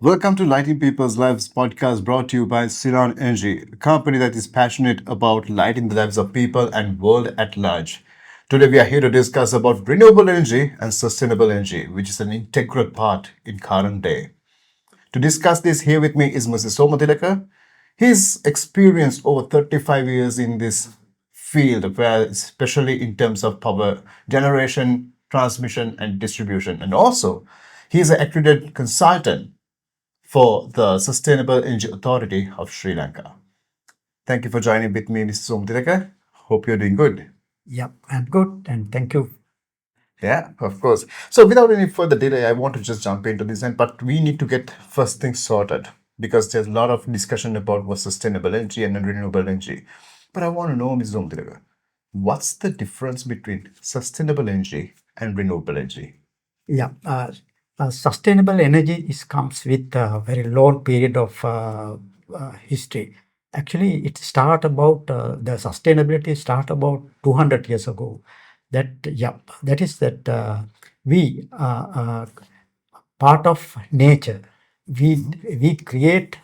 Welcome to Lighting People's Lives podcast brought to you by Ceylon Energy, a company that is passionate about lighting the lives of people and world at large. Today we are here to discuss about renewable energy and sustainable energy, which is an integral part in current day. To discuss this here with me is Mr. Somathilake. He's experienced over 35 years in this field, where especially in terms of power generation, transmission, and distribution. And also, he's an accredited consultant for the Sustainable Energy Authority of Sri Lanka. Thank you for joining with me, Mr. Somathilake. Hope you're doing good. Yeah, I'm good, and thank you. Yeah, of course. So, without any further delay, I want to just jump into this, but we need to get first things sorted because there's a lot of discussion about what sustainable energy and renewable energy. But I want to know, Ms. Somathilake, what's the difference between sustainable energy and renewable energy? Yeah, sustainable energy comes with a very long period of history. Actually, it start about the sustainability start about 200 years ago. That is that we part of nature. We create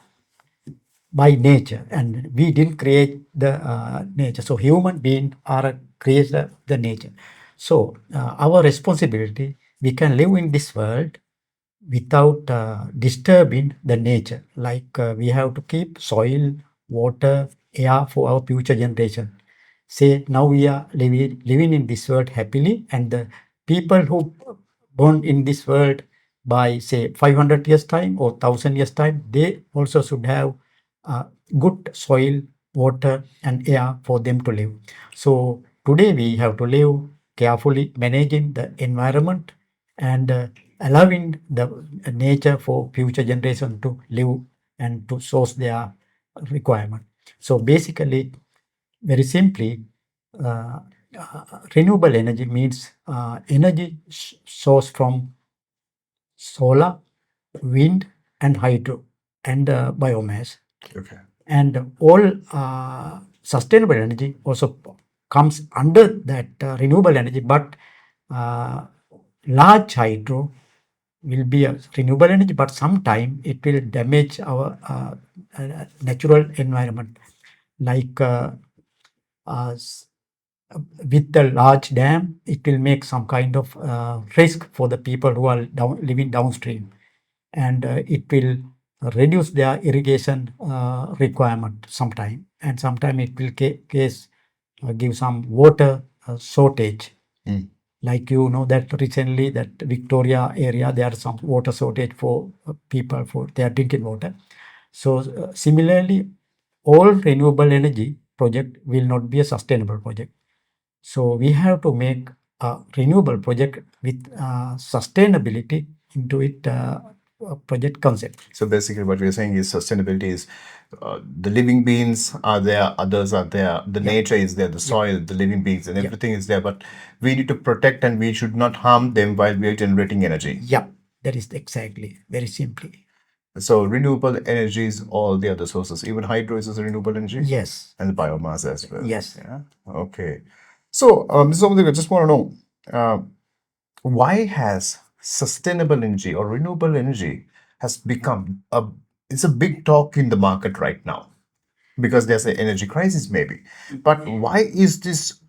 by nature, and we didn't create the nature. So human beings are a creator of the nature. So our responsibility, we can live in this world without disturbing the nature. Like we have to keep soil, water, air for our future generation. Say now we are living in this world happily, and the people who born in this world by say 500 years time or 1000 years time, they also should have good soil, water, and air for them to live. So today we have to live carefully, managing the environment and allowing the nature for future generation to live and to source their requirement. So basically, very simply, uh, renewable energy means energy source from solar, wind, and hydro, and biomass. Okay. And all sustainable energy also comes under that renewable energy, but uh, large hydro will be a renewable energy, but sometime it will damage our natural environment. Like uh, with the large dam, it will make some kind of risk for the people who are living downstream, and it will reduce their irrigation requirement sometime, and sometime it will give some water shortage. Mm. Like you know that recently that Victoria area, there are some water shortage for people for their drinking water. So similarly, all renewable energy project will not be a sustainable project. So we have to make a renewable project with sustainability into it project concept. So basically, what we're saying is sustainability is the living beings are there, others are there, the Yeah. nature is there, the Yeah. soil, the living beings, and Yeah. everything is there. But we need to protect and we should not harm them while we are generating energy. Yeah, that is exactly very simply. So renewable energy is all the other sources. Even hydro is a renewable energy. Yes. And the biomass as well. Yes. Yeah. Okay. So, Mr. Something I just want to know, why has sustainable energy or renewable energy has become it's a big talk in the market right now because there's an energy crisis maybe, but why is this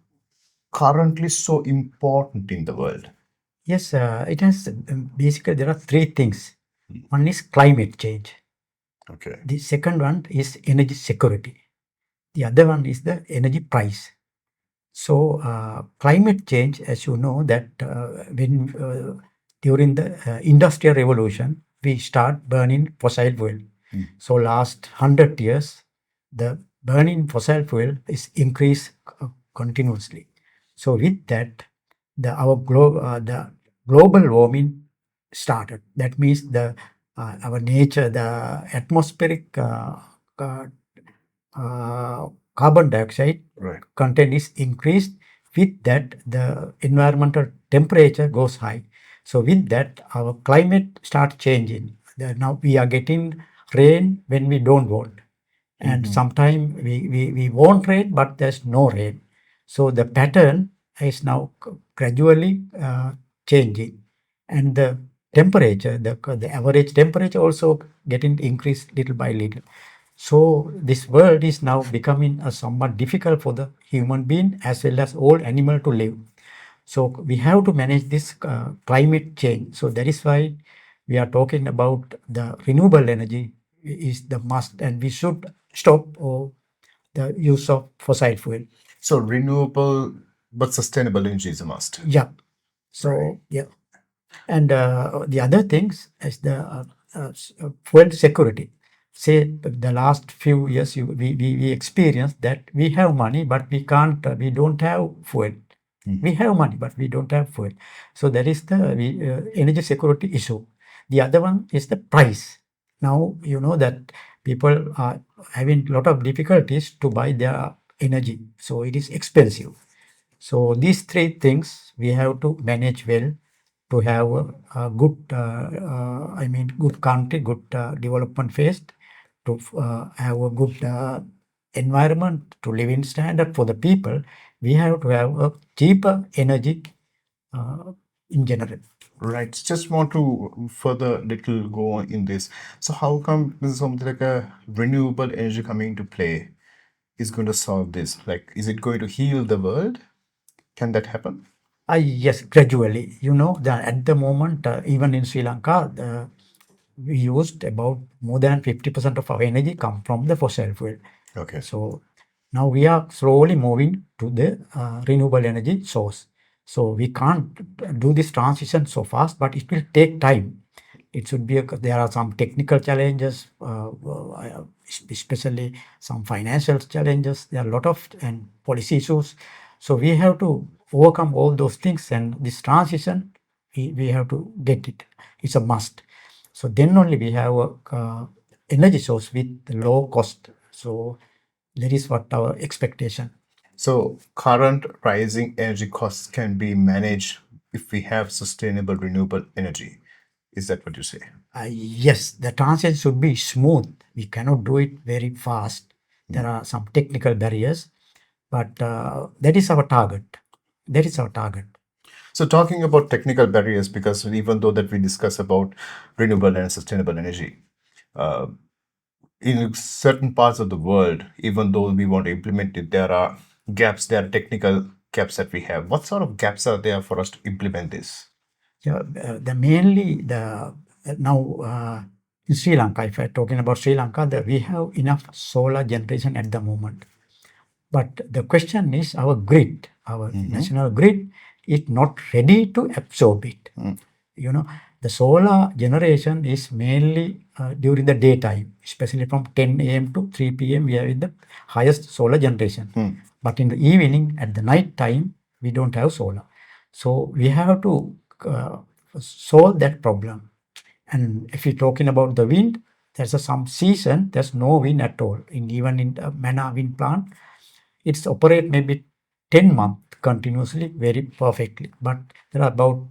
currently so important in the world? Yes, it has basically there are three things. One is climate change. Okay. The second one is energy security. The other one is the energy price. So climate change, as you know, that when during the industrial revolution, we start burning fossil fuel. So last 100 years, the burning fossil fuel is increased continuously. So with that, the global warming started. That means the our nature, the atmospheric uh, carbon dioxide Right. content is increased. With that, the environmental temperature goes high. So with that, our climate starts changing. Now we are getting rain when we don't want, and sometimes we want rain, but there's no rain. So the pattern is now gradually changing, and the temperature, the average temperature also getting increased little by little. So this world is now becoming somewhat difficult for the human being as well as all animal to live. So we have to manage this climate change. So that is why we are talking about the renewable energy is the must, and we should stop the use of fossil fuel. So renewable but sustainable energy is a must. Yeah. So Right. yeah. And the other things is the fuel security. Say the last few years, we experienced that we have money, but we don't have fuel. We have money, but we don't have fuel. So that is the energy security issue. The other one is the price. Now, you know that people are having a lot of difficulties to buy their energy. So it is expensive. So these three things we have to manage well to have a good, good country, good development phase, to have a good environment to live in standard for the people. We have to have a cheaper energy uh, in general. Right. Just want to further little go on in this. So how come something like a renewable energy coming into play is going to solve this? Like, is it going to heal the world? Can that happen? Yes, gradually. You know that at the moment, even in Sri Lanka, we used about more than 50% of our energy come from the fossil fuel. Okay. So now we are slowly moving to the renewable energy source. So we can't do this transition so fast, but it will take time. It should be there are some technical challenges, especially some financial challenges. There are a lot of and policy issues. So we have to overcome all those things, and this transition we have to get it. It's a must. So then only we have a energy source with low cost. So that is what our expectation. So current rising energy costs can be managed if we have sustainable renewable energy. Is that what you say? Yes, the transition should be smooth. We cannot do it very fast. There are some technical barriers, but that is our target. That is our target. So talking about technical barriers, because even though that we discuss about renewable and sustainable energy, uh, in certain parts of the world, even though we want to implement it, there are gaps, there are technical gaps that we have. What sort of gaps are there for us to implement this? Yeah, the mainly the now in Sri Lanka, if I'm talking about Sri Lanka, we have enough solar generation at the moment. But the question is our grid, our national grid is not ready to absorb it. You know, the solar generation is mainly during the daytime, especially from 10 a.m. to 3 p.m. we have the highest solar generation. But in the evening, at the night time, we don't have solar. So we have to solve that problem. And if you're talking about the wind, there's some season, there's no wind at all. Even in the Mana wind plant, it's operate maybe 10 months continuously very perfectly. But there are about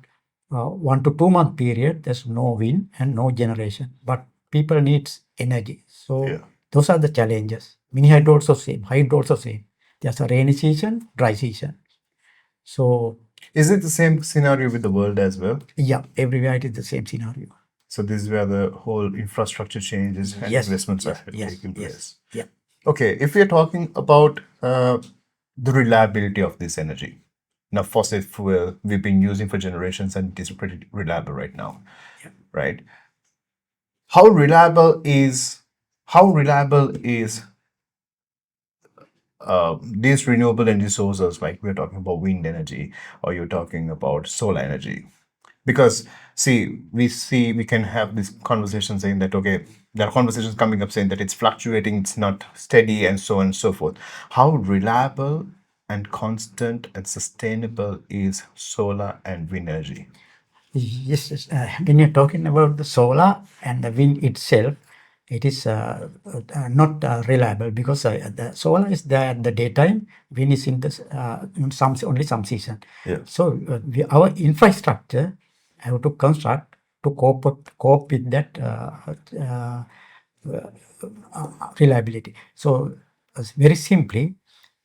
1 to 2 month period, there's no wind and no generation. But people needs energy. So Yeah. those are the challenges. Mini hydro also same, hydro also same. There's a rainy season, dry season. So Is it the same scenario with the world as well? yeah, everywhere it is the same scenario. So this is where the whole infrastructure changes and Yes, investments yes, are yes, taking yes, place. yeah. Okay, if we are talking about the reliability of this energy, now fossil fuel we've been using for generations and it is pretty reliable right now, right? How reliable is how reliable is these renewable energy sources, like we're talking about wind energy or you're talking about solar energy? Because see we can have this conversation saying that okay, there are conversations coming up saying that it's fluctuating, it's not steady, and so on and so forth. How reliable and constant and sustainable is solar and wind energy? Yes, yes. When you're talking about the solar and the wind itself, it is not reliable because the solar is there at the daytime, wind is in some only some season. Yeah. So our infrastructure have to construct to cope with that reliability. So very simply,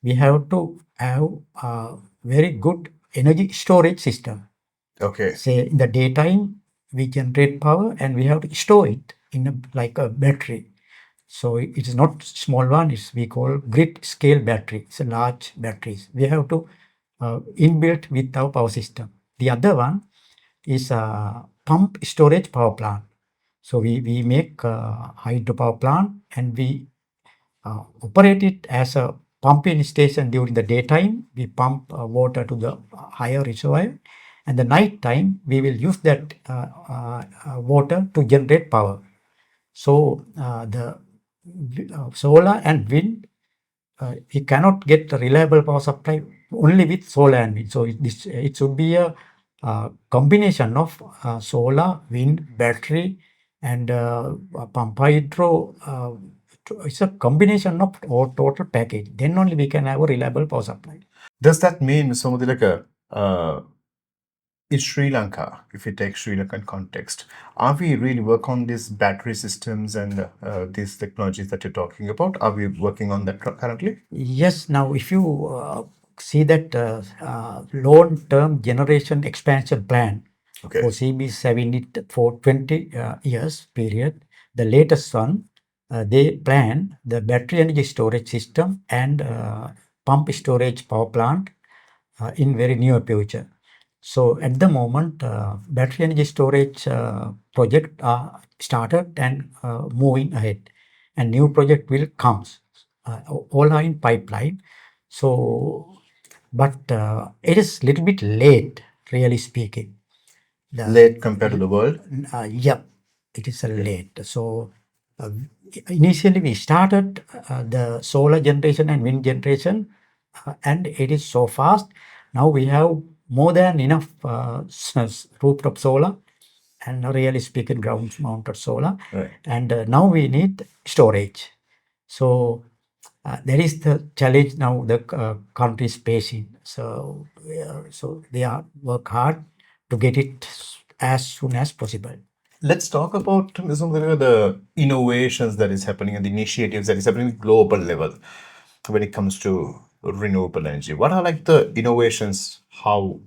we have to have a very good energy storage system. Okay. Say in the daytime, we generate power and we have to store it in like a battery. So it is not small one, it's we call grid scale battery. It's a large batteries. We have to inbuilt with our power system. The other one is a pump storage power plant. So we make a hydropower plant and we operate it as a pumping station during the daytime. We pump water to the higher reservoir, and the night time we will use that water to generate power. So the solar and wind, we cannot get a reliable power supply only with solar and wind. So it should be a combination of solar, wind, battery, and pump hydro. It's a combination of all total package. Then only we can have a reliable power supply. Does that mean, Somathilake, in Sri Lanka, if we take Sri Lankan context, are we really work on these battery systems and these technologies that you're talking about? Are we working on that currently? Yes, now if you see that long-term generation expansion plan Okay. for CB70 for 20 years period, the latest one, they plan the battery energy storage system and pump storage power plant in very near future. So at the moment, battery energy storage project are started and moving ahead, and new project will come. All are in pipeline. So, but it is little bit late, really speaking. Late compared to the world? Yeah, it is late. So uh, initially we started the solar generation and wind generation, and it is so fast. Now we have more than enough rooftop solar and really speaking ground mounted solar. Right. And now we need storage. So that is the challenge now the country is facing. So so they are work hard to get it as soon as possible. Let's talk about Ms. Mundhara, the innovations that is happening and the initiatives that is happening at global level when it comes to renewable energy. What are like the innovations? How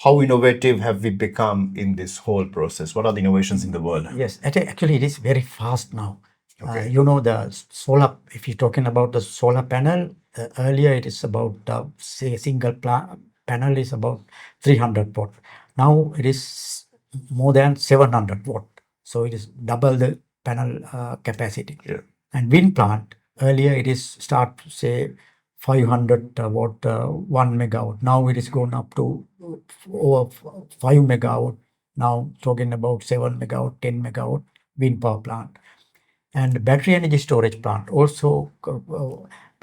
innovative have we become in this whole process? What are the innovations in the world? Yes, actually it is very fast now. Okay. You know the solar, if you're talking about the solar panel, earlier it is about, say, single panel is about 300 watt. Now it is more than 700 watt. So it is double the panel capacity. Yeah. And wind plant, earlier it is start, say, 500 watt, 1 megawatt. Now it is gone up to over 5 megawatt. Now talking about 7 megawatt, 10 megawatt wind power plant. And battery energy storage plant also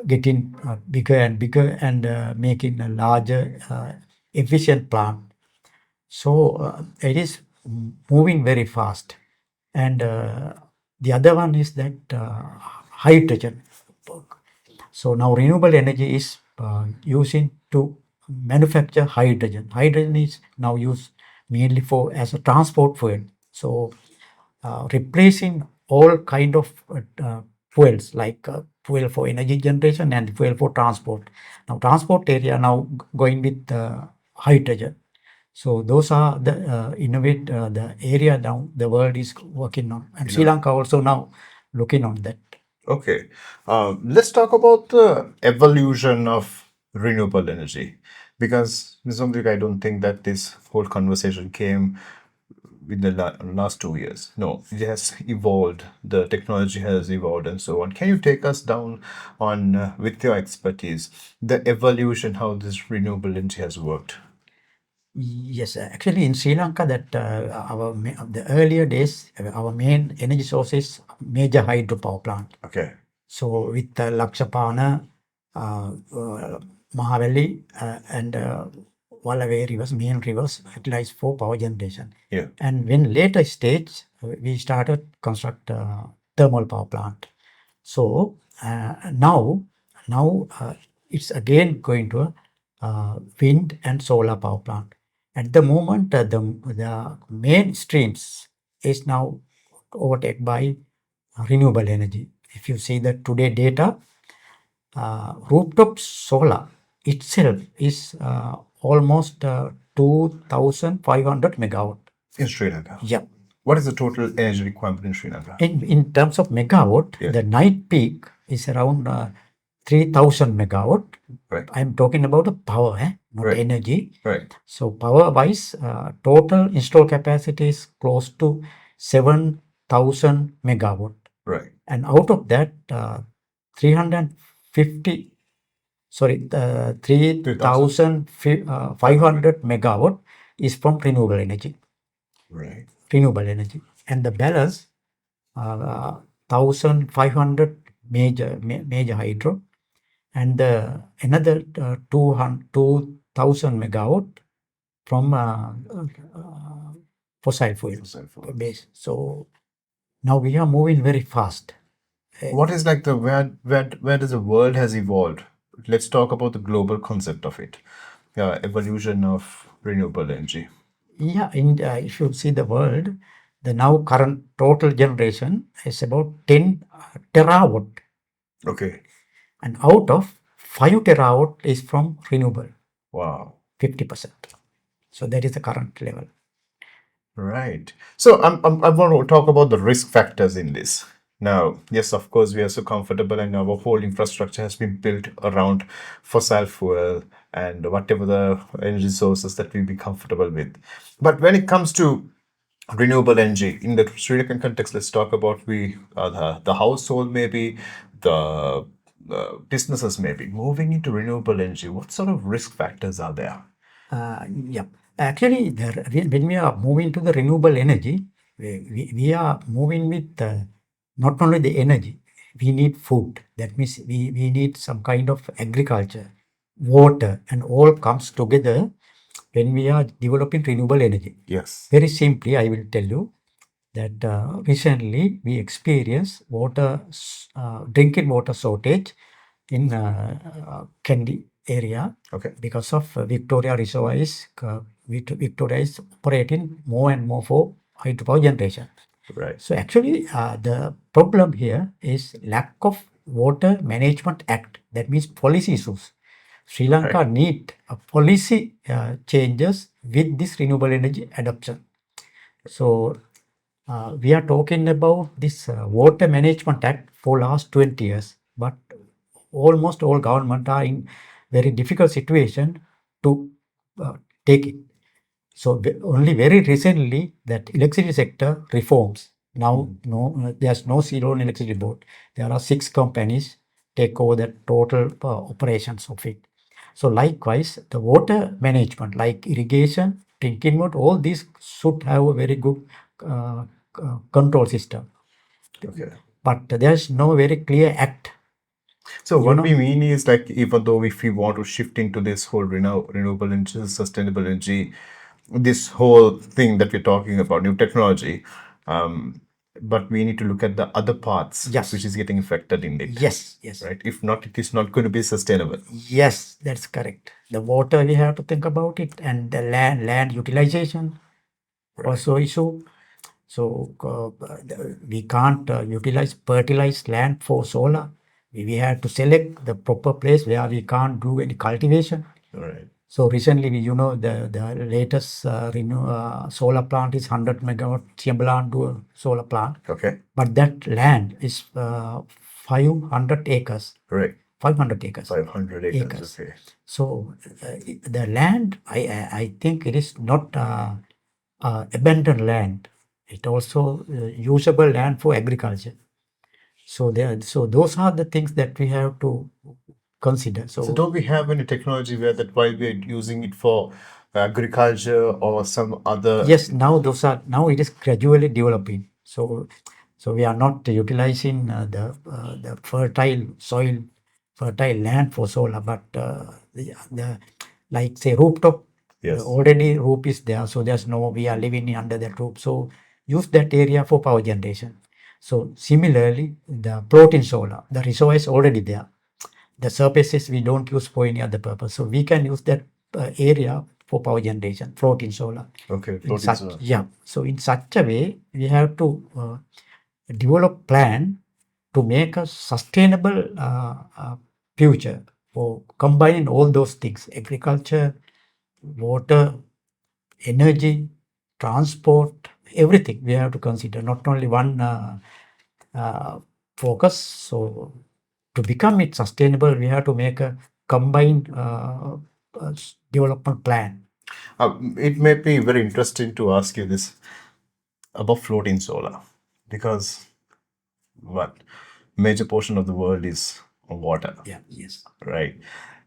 getting bigger and bigger and making a larger efficient plant. So it is moving very fast. And the other one is that hydrogen. So now renewable energy is using to manufacture hydrogen. Hydrogen is now used mainly for as a transport fuel. So replacing all kind of fuels like fuel for energy generation and fuel for transport. Now transport area now going with hydrogen. So those are the the area now the world is working on, and Sri Lanka also now looking on that. Okay. Let's talk about the evolution of renewable energy. Because, Ms. Omrik, I don't think that this whole conversation came in the last 2 years. No, it has evolved. The technology has evolved and so on. Can you take us down on, with your expertise, the evolution, how this renewable energy has worked? Yes, actually in Sri Lanka that the earlier days our main energy source is major hydropower plant. Okay. So with Lakshapana, Mahaveli, and Wallawe rivers, main rivers utilized for power generation. Yeah. And when later stage, we started construct thermal power plant. So now it's again going to a wind and solar power plant. At the moment, the main streams is now overtaken by renewable energy. If you see the today data, rooftop solar itself is almost 2,500 megawatt. In Sri Lanka. Yeah. What is the total energy requirement in Sri Lanka? In terms of megawatt, Yeah. the night peak is around 3000 megawatt. Right. I'm talking about the power, not Right. energy. Right. So power wise, total installed capacity is close to 7000 megawatt. Right. And out of that, 350, sorry, 3500 megawatt is from renewable energy. Right. Renewable energy. And the balance, 1500 major hydro, and another 2000 megawatt from fossil fuel base. So now we are moving very fast. What is like the where does the world has evolved? Let's talk about the global concept of it. Evolution of renewable energy. Yeah, if you see the world, the now current total generation is about 10 terawatt. Okay. And out of 5 terawatt is from renewable. Wow. 50%. So that is the current level. Right. So I want to talk about the risk factors in this. Now, yes, of course, we are so comfortable and our whole infrastructure has been built around fossil fuel and whatever the energy sources that we be comfortable with. But when it comes to renewable energy in the Sri Lankan context, let's talk about the household, maybe the businesses, maybe moving into renewable energy. What sort of risk factors are there? Yeah. Actually, when we are moving to the renewable energy, we are moving with not only the energy, we need food. That means we need some kind of agriculture, water, and all comes together when we are developing renewable energy. Yes. Very simply, I will tell you that recently we experienced drinking water shortage in Kandy area. Okay. Because of Victoria Reservoir Victoria is operating more and more for hydropower generation. Right. So actually, the problem here is lack of Water Management Act. That means policy issues. Sri Lanka need a policy changes with this renewable energy adoption. So we are talking about this Water Management Act for last 20 years, but almost all government are in very difficult situation to take it. So only very recently that electricity sector reforms. Now, no, there's no Ceylon Electricity Board. There are 6 companies take over the total operations of it. So likewise, the water management like irrigation, drinking water, all these should have a very good uh, control system. Okay. But there's no very clear act. So what we mean is like even though if we want to shift into this whole renewable energy, sustainable energy, this whole thing that we're talking about, new technology, but we need to look at the other parts which is getting affected in it. Yes, yes. Right. If not, it is not going to be sustainable. Yes, that's correct. The water we have to think about it, and the land utilization also issue. So we can't utilize fertilized land for solar. We have to select the proper place where we can't do any cultivation. Right. So recently, the latest solar plant is 100 megawatt Chiambalandu solar plant. Okay. But that land is 500 acres. Right. 500 acres. 500 acres. Okay. So the land, I think it is not abandoned land. It also usable land for agriculture. So those are the things that we have to consider. So don't we have any technology where that while we're using it for agriculture or some other? Yes, now it is gradually developing. So we are not utilizing the fertile soil, fertile land for solar, but the like say rooftop. Yes. Already roof is there, so we are living under that roof. So use that area for power generation. So similarly, the floating solar, the reservoir is already there. The surfaces we don't use for any other purpose. So we can use that area for power generation, floating solar. Okay, floating solar. Yeah. So in such a way, we have to develop plan to make a sustainable future for combining all those things: agriculture, water, energy, transport, everything we have to consider, not only one focus. So to become it sustainable, we have to make a combined development plan. It may be very interesting to ask you this about floating solar because what major portion of the world is water, Yeah, yes. right?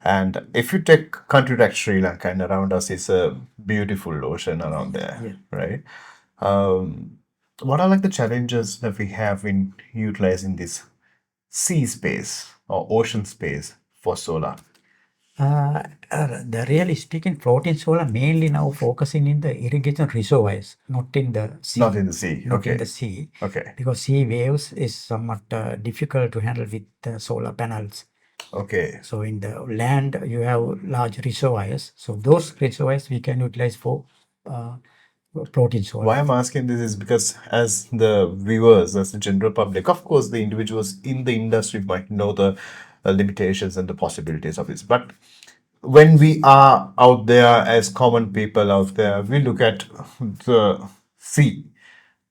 And if you take country like Sri Lanka and around us is a beautiful ocean around there, Yeah. right? What are like the challenges that we have in utilizing this sea space or ocean space for solar? The really speaking, floating solar mainly now focusing in the irrigation reservoirs, not in the sea. Not in the sea. Not in Okay. the sea, Okay. because sea waves is somewhat difficult to handle with solar panels. Okay. So in the land, you have large reservoirs. So those reservoirs we can utilize for uh, floating solar. Why I'm asking this is because as the viewers, as the general public, of course, the individuals in the industry might know the limitations and the possibilities of this. But when we are out there as common people out there, we look at the sea.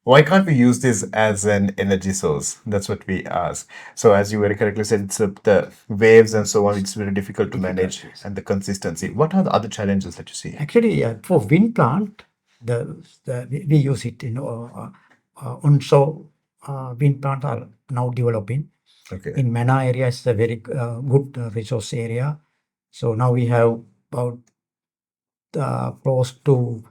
Why can't we use this as an energy source? That's what we ask. So, as you very correctly said, it's the waves and so on. It's very difficult to manage, Yes. and the consistency. What are the other challenges that you see? Actually, for wind plant, we use it in onshore wind plant are now developing. Okay. In Mana area, it's a very good resource area. So now we have about close to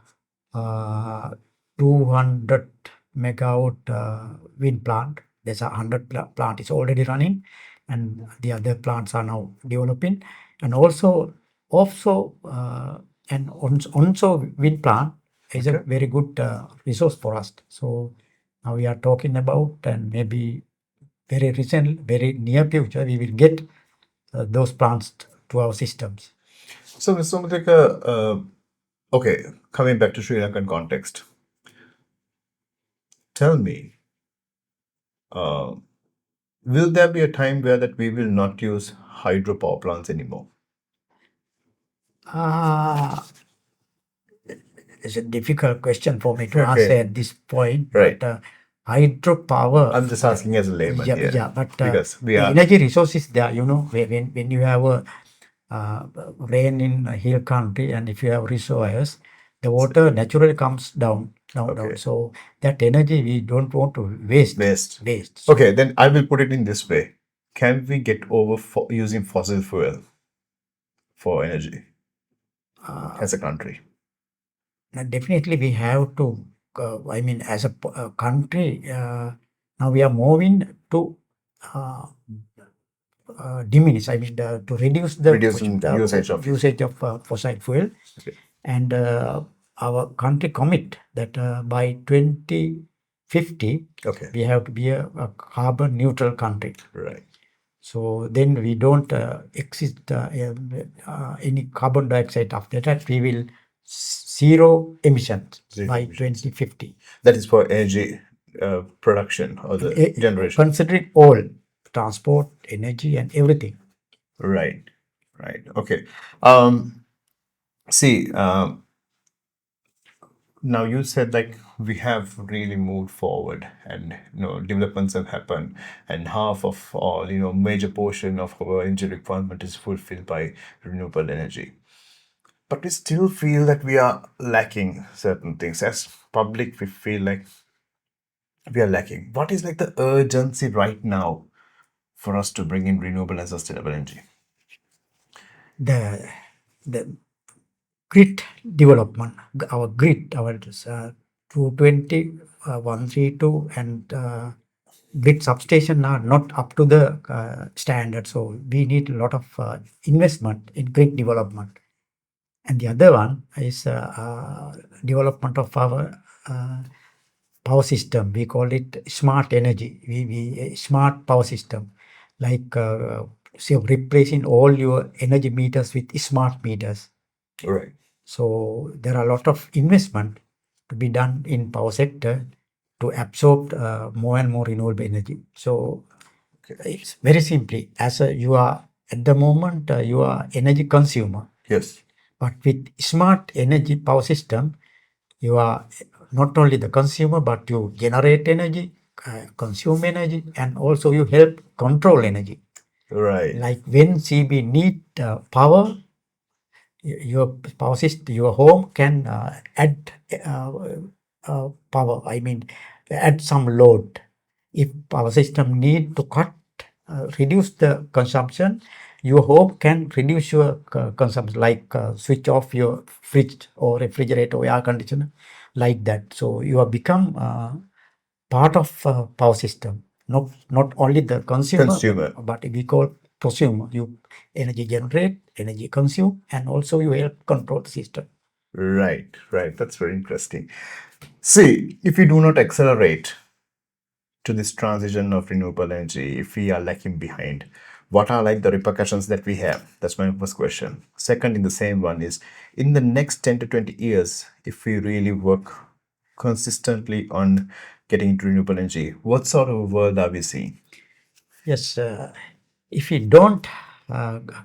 200 megawatt wind plant. There's 100 plant is already running, and the other plants are now developing. And also offshore and onshore wind plant is a Okay. very good resource for us. So now we are talking about, and maybe very recent, very near future, we will get those plants to our systems. So, Mr. Somathilake, okay, coming back to Sri Lankan context, tell me, uh, will there be a time where that we will not use hydropower plants anymore? Ah, it's a difficult question for me to Okay. answer at this point. Right. But hydropower. I'm just asking as a layman Yeah, here. yeah. But Because we the are energy resources there, you know, when you have a rain in a hill country, and if you have reservoirs, the water naturally comes down. Okay. So that energy we don't want to waste. waste. So Okay, then I will put it in this way. Can we get over using fossil fuel for energy as a country? definitely we have to. I mean, as a country, now we are moving to diminish. I mean, to reduce the Reducing usage of it. usage of fossil fuel. Okay. And our country commit that by 2050 Okay. we have to be a carbon neutral country. Right. So then we don't exist any carbon dioxide. After that, we will zero emissions Zero by emissions. 2050. That is for energy production or the generation. Considering all transport, energy, and everything. Right. Right. Okay. See, now you said like we have really moved forward and developments have happened and half of all major portion of our energy requirement is fulfilled by renewable energy, but we still feel that we are lacking certain things. As public, we feel like we are lacking. What is like the urgency right now for us to bring in renewable and sustainable energy? The grid development, our grid, our 220, 132, and grid substation are not up to the standard. So we need a lot of investment in grid development. And the other one is development of our power system. We call it smart energy. We smart power system, like say replacing all your energy meters with smart meters. Right. So there are a lot of investment to be done in power sector to absorb more and more renewable energy. So it's very simply, as you are at the moment, you are energy consumer. Yes. But with smart energy power system, you are not only the consumer, but you generate energy, consume energy, and also you help control energy. Right. Like when CB need power, your power system, your home can add power. I mean, add some load. If power system need to cut, reduce the consumption, your home can reduce your consumption, like switch off your fridge or refrigerator or air conditioner, like that. So you have become part of power system. Not only the consumer, but we call prosumer. You energy generate, energy consume, and also you help control the system. Right, right. That's very interesting. See, if we do not accelerate to this transition of renewable energy, if we are lagging behind, what are like the repercussions that we have? That's my first question. Second, in the same one is, in the next 10 to 20 years, if we really work consistently on getting into renewable energy, what sort of world are we seeing? Yes, if we don't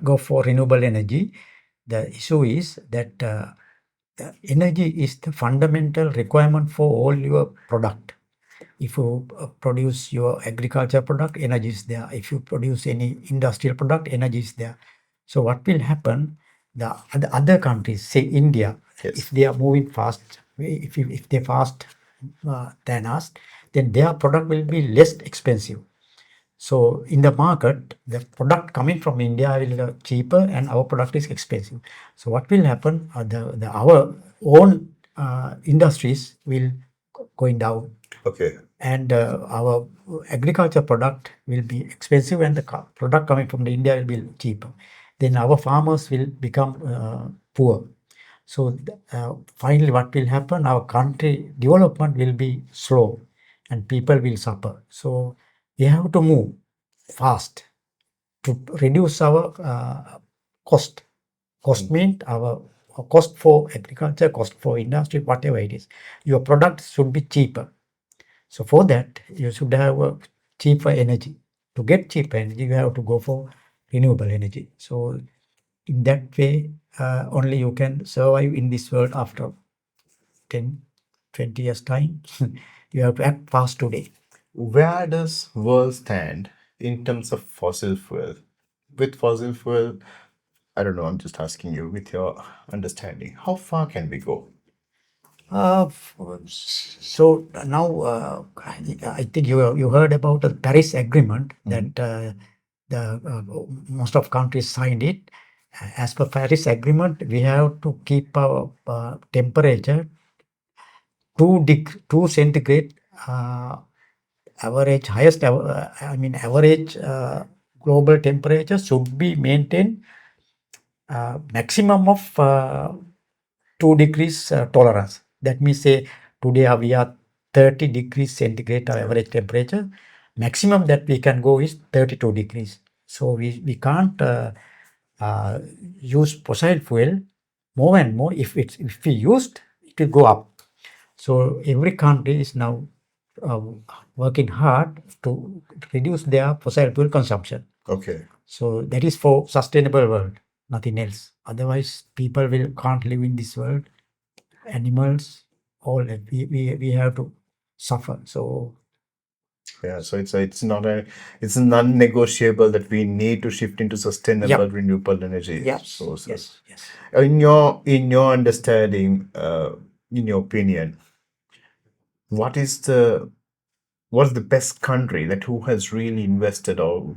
go for renewable energy, the issue is that the energy is the fundamental requirement for all your product. If you produce your agriculture product, energy is there. If you produce any industrial product, energy is there. So what will happen? The other countries, say India, Yes. if they are moving fast, if they fast than us, then their product will be less expensive. So in the market, the product coming from India will cheaper and our product is expensive. So what will happen? Our own industries will going down, Okay. and our agriculture product will be expensive, and the product coming from the India will be cheaper. Then our farmers will become poor. So finally, what will happen? Our country development will be slow, and people will suffer. So we have to move fast to reduce our cost. Cost means our cost for agriculture, cost for industry, whatever it is. Your product should be cheaper. So for that, you should have a cheaper energy. To get cheaper energy, you have to go for renewable energy. So in that way, only you can survive in this world after 10, 20 years time. You have to act fast today. Where does world stand in terms of fossil fuel? With fossil fuel, I don't know, I'm just asking you with your understanding, how far can we go? So now I think you heard about the Paris Agreement that the most of countries signed it. As per Paris Agreement, we have to keep our temperature 2 centigrade average highest. I mean average global temperature should be maintained maximum of 2 degrees tolerance. That means say today we are 30 degrees centigrade average temperature. Maximum that we can go is 32 degrees. So we can't use fossil fuel more and more. If we used, it will go up. So every country is now uh, working hard to reduce their fossil fuel consumption. Okay. So that is for sustainable world, nothing else. Otherwise, people will can't live in this world. Animals, all we have to suffer. So Yeah, so it's non-negotiable that we need to shift into sustainable Yep. renewable energy yes, sources. yes. In your understanding, in your opinion, what is the best country that who has really invested or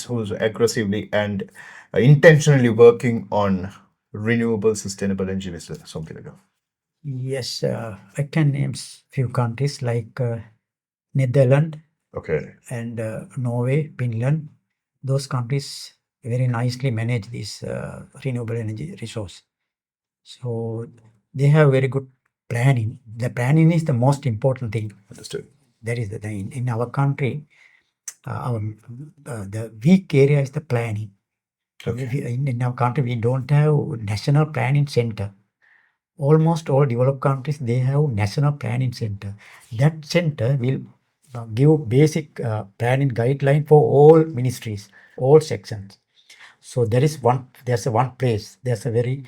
who's aggressively and intentionally working on renewable sustainable energy, Mr. Somathilake? Yes, I can name few countries like Netherlands Okay. and Norway, Finland. Those countries very nicely manage this renewable energy resource. So they have very good planning. The planning is the most important thing. Understood. That is the thing. In our country, the weak area is the planning. Okay. In our country, we don't have national planning center. Almost all developed countries, they have national planning center. That center will give basic planning guideline for all ministries, all sections. So there's a one place. There's a very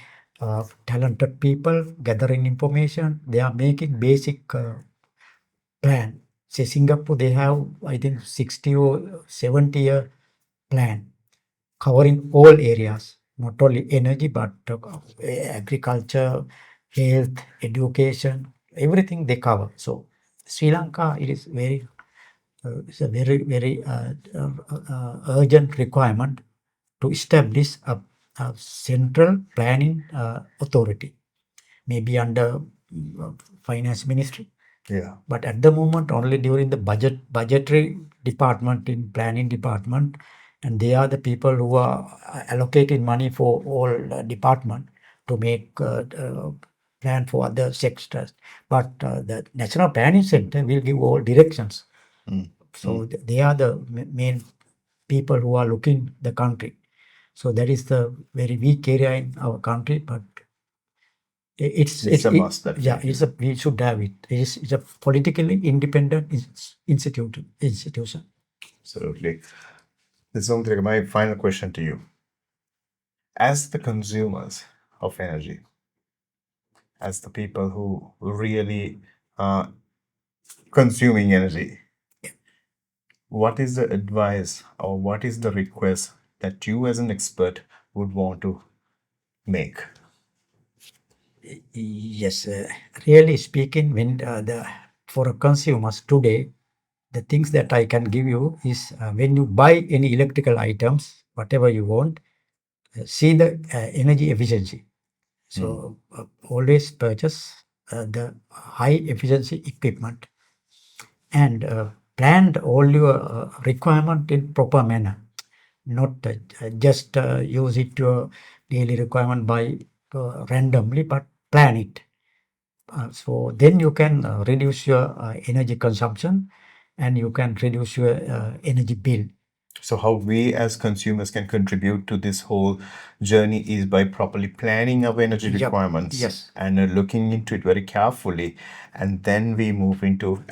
talented people gathering information. They are making basic plan. Say Singapore, they have I think 60 or 70-year plan covering all areas, not only energy but agriculture, health, education, everything they cover. So Sri Lanka, it is very it's a very urgent requirement to establish a central planning authority, maybe under finance ministry. Yeah. But at the moment, only during the budgetary department in planning department, and they are the people who are allocating money for all department to make plan for other sectors. But the National Planning Center will give all directions. So they are the main people who are looking the country. So that is the very weak area in our country, but It's a must that yeah, we should have it. It's a politically independent institution. Absolutely. This is something like my final question to you. As the consumers of energy, as the people who really are consuming energy, what is the advice or what is the request that you as an expert would want to make? Yes, really speaking, when the for a consumers today, the things that I can give you is when you buy any electrical items, whatever you want, see the energy efficiency. So always purchase the high efficiency equipment and planned all your requirement in proper manner, not just use it to daily requirement by randomly, but plan it. So then you can reduce your energy consumption and you can reduce your energy bill. So, how we as consumers can contribute to this whole journey is by properly planning our energy Yep. requirements Yes. and looking into it very carefully, and then we move into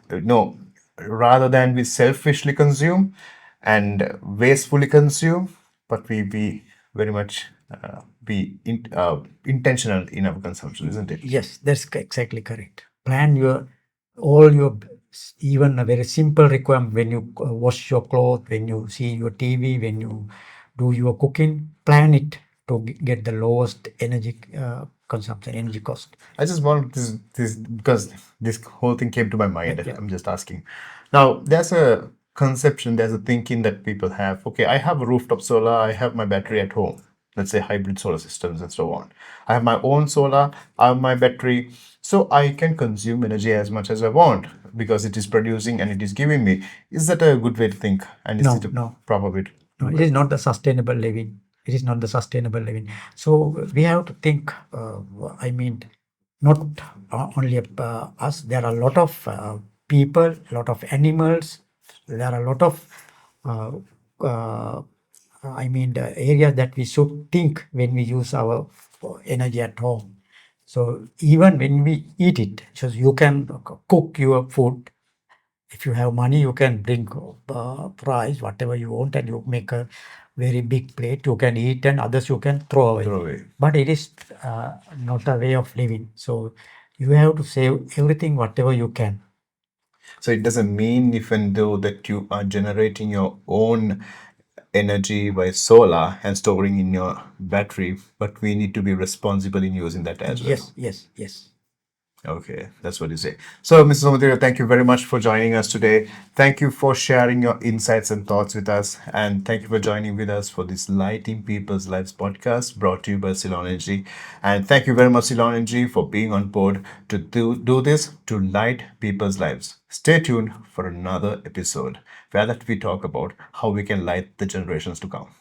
no, rather than we selfishly consume and wastefully consume, but we very much intentional in our consumption, isn't it? Yes, that's exactly correct. Plan your all your even a very simple requirement when you wash your clothes, when you see your TV, when you do your cooking, plan it to get the lowest energy consumption, energy cost. I just want this because this whole thing came to my mind. Yeah. I'm just asking. Now, there's a conception, there's a thinking that people have. Okay, I have a rooftop solar, I have my battery at home. Let's say hybrid solar systems and so on. I have my own solar, I have my battery, so I can consume energy as much as I want because it is producing and it is giving me. Is that a good way to think? And is No, it a no. proper way to No, do it it? is not the sustainable living. It is not the sustainable living. So we have to think. I mean, not only us. There are a lot of people, a lot of animals. There are a lot of. Uh, uh, I mean, the areas that we should think when we use our energy at home. So even when we eat it, so you can cook your food. If you have money, you can bring price whatever you want, and you make a very big plate. You can eat, and others you can throw away. Throw away. But it is not a way of living. So you have to save everything whatever you can. So it doesn't mean even though that you are generating your own energy by solar and storing in your battery, but we need to be responsible in using that as well. Yes, yes, yes. Okay, that's what you say. So, Mr. Somathilake, thank you very much for joining us today. Thank you for sharing your insights and thoughts with us. And thank you for joining with us for this Lighting People's Lives podcast brought to you by Ceylon Energy. And thank you very much, Ceylon Energy, for being on board to do this to light people's lives. Stay tuned for another episode where that we talk about how we can light the generations to come.